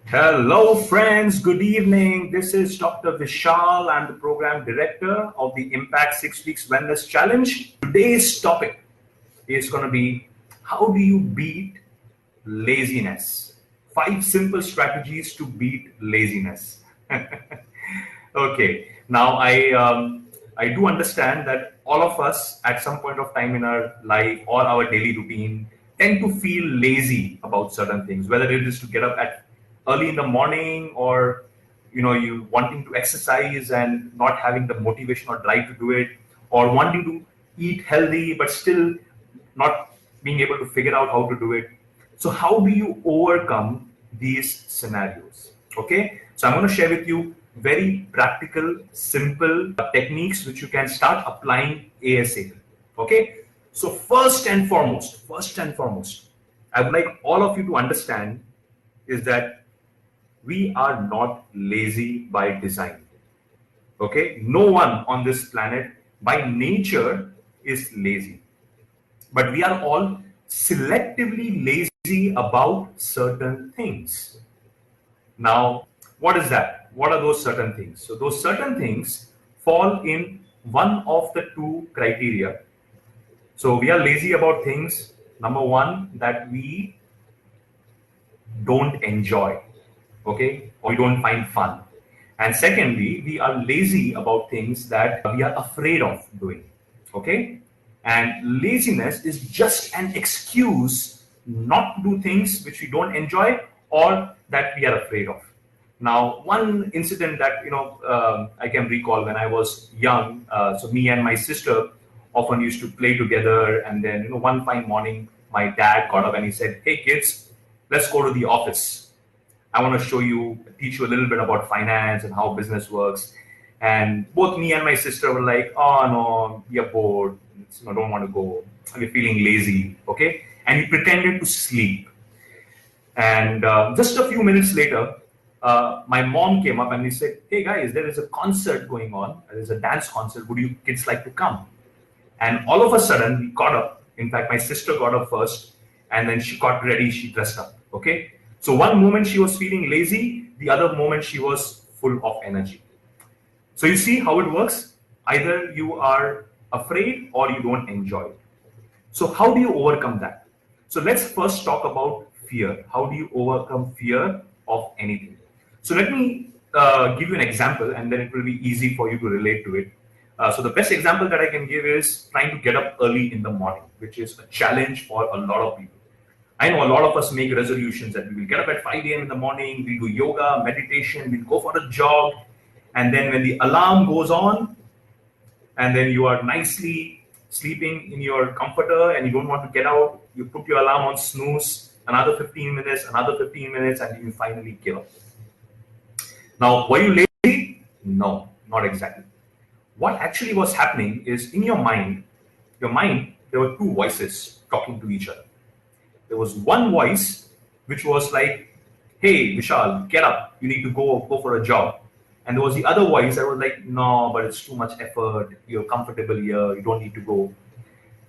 Hello, friends. Good evening. This is Dr. Vishal. I'm the program director of the Impact 6 Weeks Wellness Challenge. Today's topic is going to be how do you beat laziness? 5 simple strategies to beat laziness. Okay. Now, I do understand that all of us at some point of time in our life or our daily routine tend to feel lazy about certain things, whether it is to get up at early in the morning or you wanting to exercise and not having the motivation or drive to do it, or wanting to eat healthy but still not being able to figure out how to do it. So how do you overcome these scenarios? Okay, so I'm going to share with you very practical, simple techniques which you can start applying ASAP. Okay, so first and foremost, I would like all of you to understand is that we are not lazy by design. Okay, no one on this planet by nature is lazy, but we are all selectively lazy about certain things. Now, what is that? What are those certain things? So those certain things fall in one of the two criteria. So we are lazy about things, number one, that we don't enjoy, okay, or we don't find fun. And secondly, we are lazy about things that we are afraid of doing, okay. And laziness is just an excuse not to do things which we don't enjoy or that we are afraid of. Now, one incident that I can recall when I was young. So me and my sister often used to play together, and then one fine morning, my dad got up and he said, "Hey kids, let's go to the office. I want to teach you a little bit about finance and how business works." And both me and my sister were like, "Oh no, we are bored. Don't want to go. We're feeling lazy." Okay, and he pretended to sleep. And just a few minutes later, my mom came up and he said, "Hey guys, there is a concert going on. There's a dance concert. Would you kids like to come?" And all of a sudden, we got up. In fact, my sister got up first, and then she got ready. She dressed up. Okay. So one moment she was feeling lazy, the other moment she was full of energy. So you see how it works. Either you are afraid or you don't enjoy it. So how do you overcome that? So let's first talk about fear. How do you overcome fear of anything? So let me give you an example, and then it will be easy for you to relate to it. So the best example that I can give is trying to get up early in the morning, which is a challenge for a lot of people. I know a lot of us make resolutions that we will get up at 5 a.m. in the morning, we'll do yoga, meditation, we'll go for a jog, and then when the alarm goes on, and then you are nicely sleeping in your comforter and you don't want to get out, you put your alarm on snooze, another 15 minutes, and you finally give up. Now, were you lazy? No, not exactly. What actually was happening is in your mind, there were two voices talking to each other. There was one voice which was like, "Hey, Vishal, get up. You need to go for a jog." And there was the other voice that was like, "No, but it's too much effort. You're comfortable here. You don't need to go."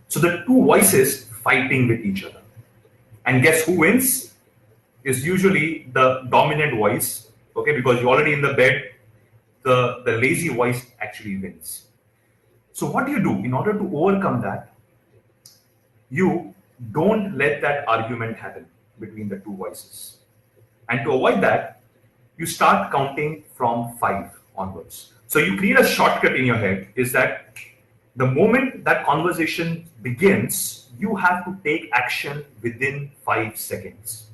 So the two voices fighting with each other. And guess who wins? Is usually the dominant voice, okay, because you're already in the bed. The lazy voice actually wins. So what do you do in order to overcome that? You don't let that argument happen between the two voices. And to avoid that, you start counting from 5 onwards. So you create a shortcut in your head is that the moment that conversation begins, you have to take action within 5 seconds.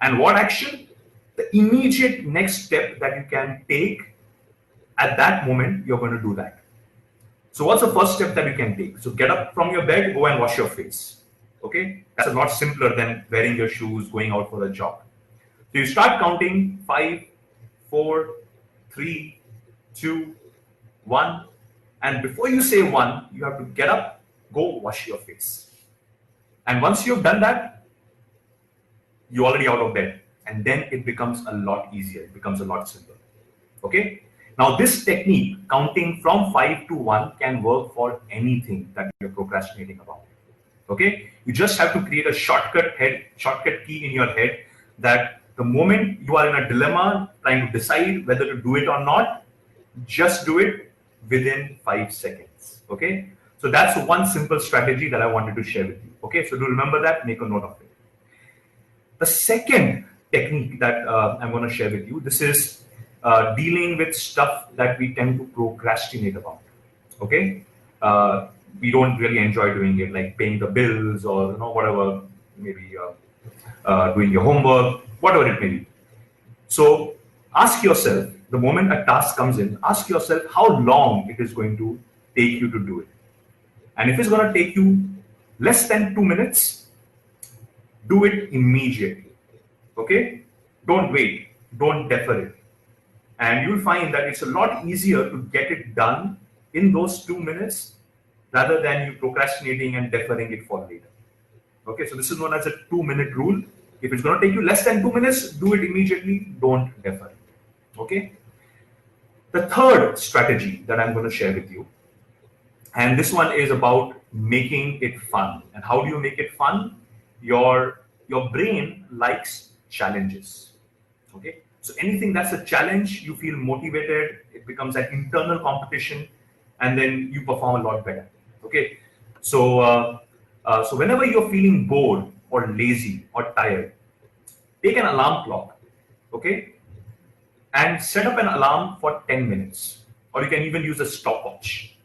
And what action? The immediate next step that you can take at that moment, you're going to do that. So what's the first step that you can take? So get up from your bed, go and wash your face. Okay? That's a lot simpler than wearing your shoes, going out for a jog. So you start counting 5, 4, 3, 2, 1. And before you say 1, you have to get up, go wash your face. And once you've done that, you're already out of bed. And then it becomes a lot easier. It becomes a lot simpler. Okay? Now, this technique, counting from 5 to 1, can work for anything that you're procrastinating about. Okay? You just have to create a shortcut key in your head that The moment you are in a dilemma trying to decide whether to do it or not, just do it within 5 seconds. Okay. So that's one simple strategy that I wanted to share with you. Okay. So do remember that, make a note of it. The second technique that I'm going to share with you, this is dealing with stuff that we tend to procrastinate about. Okay. We don't really enjoy doing it, like paying the bills or whatever, maybe doing your homework, whatever it may be. So ask yourself, the moment a task comes in, ask yourself how long it is going to take you to do it. And if it's going to take you less than 2 minutes, do it immediately. Okay? Don't wait. Don't defer it. And you'll find that it's a lot easier to get it done in those 2 minutes rather than you procrastinating and deferring it for later. Okay, so this is known as a 2-minute rule. If it's going to take you less than 2 minutes, do it immediately. Don't defer it. Okay. The third strategy that I'm going to share with you, and this one is about making it fun. And how do you make it fun? Your brain likes challenges. Okay. So anything that's a challenge, you feel motivated. It becomes an internal competition, and then you perform a lot better. Okay. So so whenever you're feeling bored or lazy or tired, take an alarm clock, okay, and set up an alarm for 10 minutes. Or you can even use a stopwatch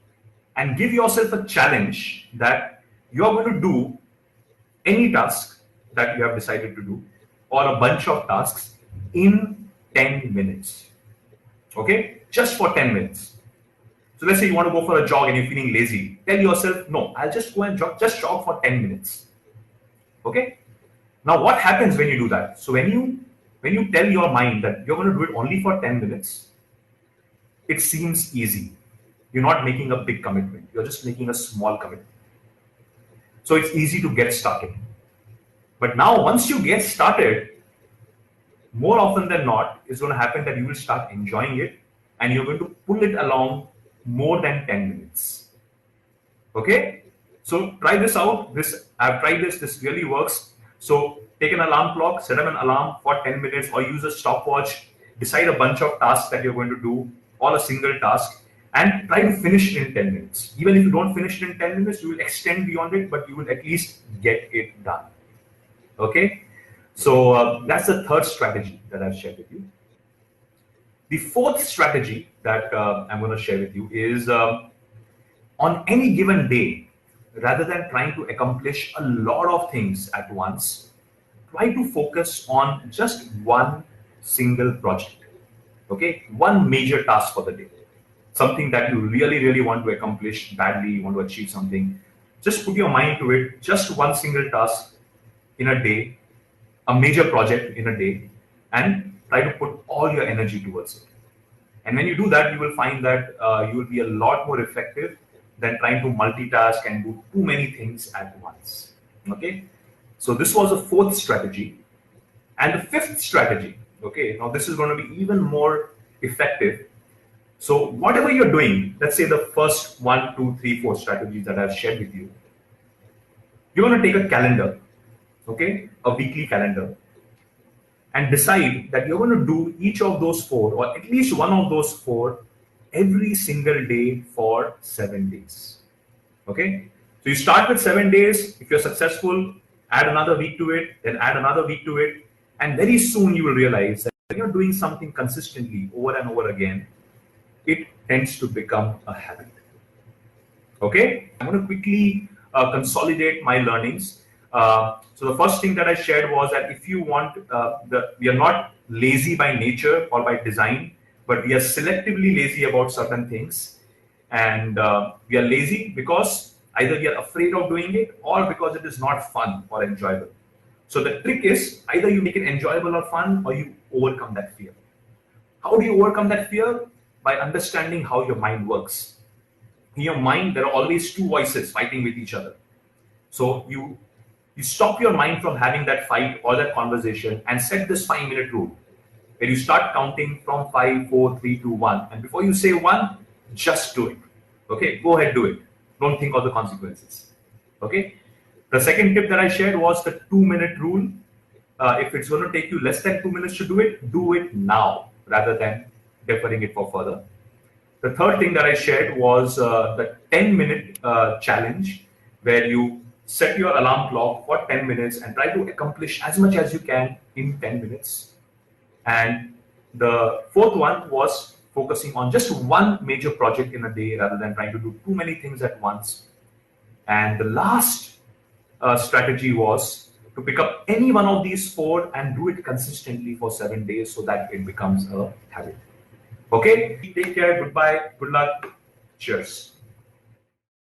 and give yourself a challenge that you're going to do any task that you have decided to do or a bunch of tasks in 10 minutes. Okay, just for 10 minutes. So let's say you want to go for a jog and you're feeling lazy. Tell yourself, no, I'll just go and jog for 10 minutes. Okay. Now what happens when you do that? So when you tell your mind that you're going to do it only for 10 minutes, it seems easy. You're not making a big commitment. You're just making a small commitment. So it's easy to get started. But now once you get started, more often than not, it's going to happen that you will start enjoying it and you're going to pull it along more than 10 minutes. Okay. So try this out. I've tried this. This really works. So take an alarm clock, set up an alarm for 10 minutes or use a stopwatch, decide a bunch of tasks that you're going to do or a single task and try to finish it in 10 minutes. Even if you don't finish it in 10 minutes, you will extend beyond it, but you will at least get it done. Okay. So that's the third strategy that I've shared with you. The fourth strategy that I'm going to share with you is on any given day, rather than trying to accomplish a lot of things at once, try to focus on just one single project. Okay, one major task for the day, something that you really, really want to accomplish badly, you want to achieve something. Just put your mind to it, just one single task in a day, a major project in a day, and try to put all your energy towards it. And when you do that, you will find that you will be a lot more effective than trying to multitask and do too many things at once. Okay, so this was the fourth strategy. And the fifth strategy, okay, now this is going to be even more effective. So whatever you're doing, let's say the first 1, 2, 3, 4 strategies that I've shared with you, you're going to take a calendar, okay, a weekly calendar, and decide that you're going to do each of those 4 or at least one of those 4 every single day for 7 days. Okay, so you start with 7 days. If you're successful, add another week to it, then add another week to it, and very soon you will realize that when you're doing something consistently over and over again, it tends to become a habit. Okay, I'm going to quickly consolidate my learnings. So the first thing that I shared was that if you want, we are not lazy by nature or by design, but we are selectively lazy about certain things. And we are lazy because either we are afraid of doing it or because it is not fun or enjoyable. So the trick is either you make it enjoyable or fun or you overcome that fear. How do you overcome that fear? By understanding how your mind works. In your mind, there are always 2 voices fighting with each other. So you stop your mind from having that fight or that conversation and set this 5-minute rule. Where you start counting from 5, 4, 3, 2, 1. And before you say 1, just do it. Okay, go ahead, do it. Don't think of the consequences. Okay. The second tip that I shared was the 2-minute rule. If it's going to take you less than 2 minutes to do it now rather than deferring it for further. The third thing that I shared was the 10-minute challenge, where you set your alarm clock for 10 minutes and try to accomplish as much as you can in 10 minutes. And the fourth one was focusing on just one major project in a day rather than trying to do too many things at once. And the last strategy was to pick up any one of these four and do it consistently for 7 days so that it becomes a habit. Okay, take care, goodbye, good luck, cheers.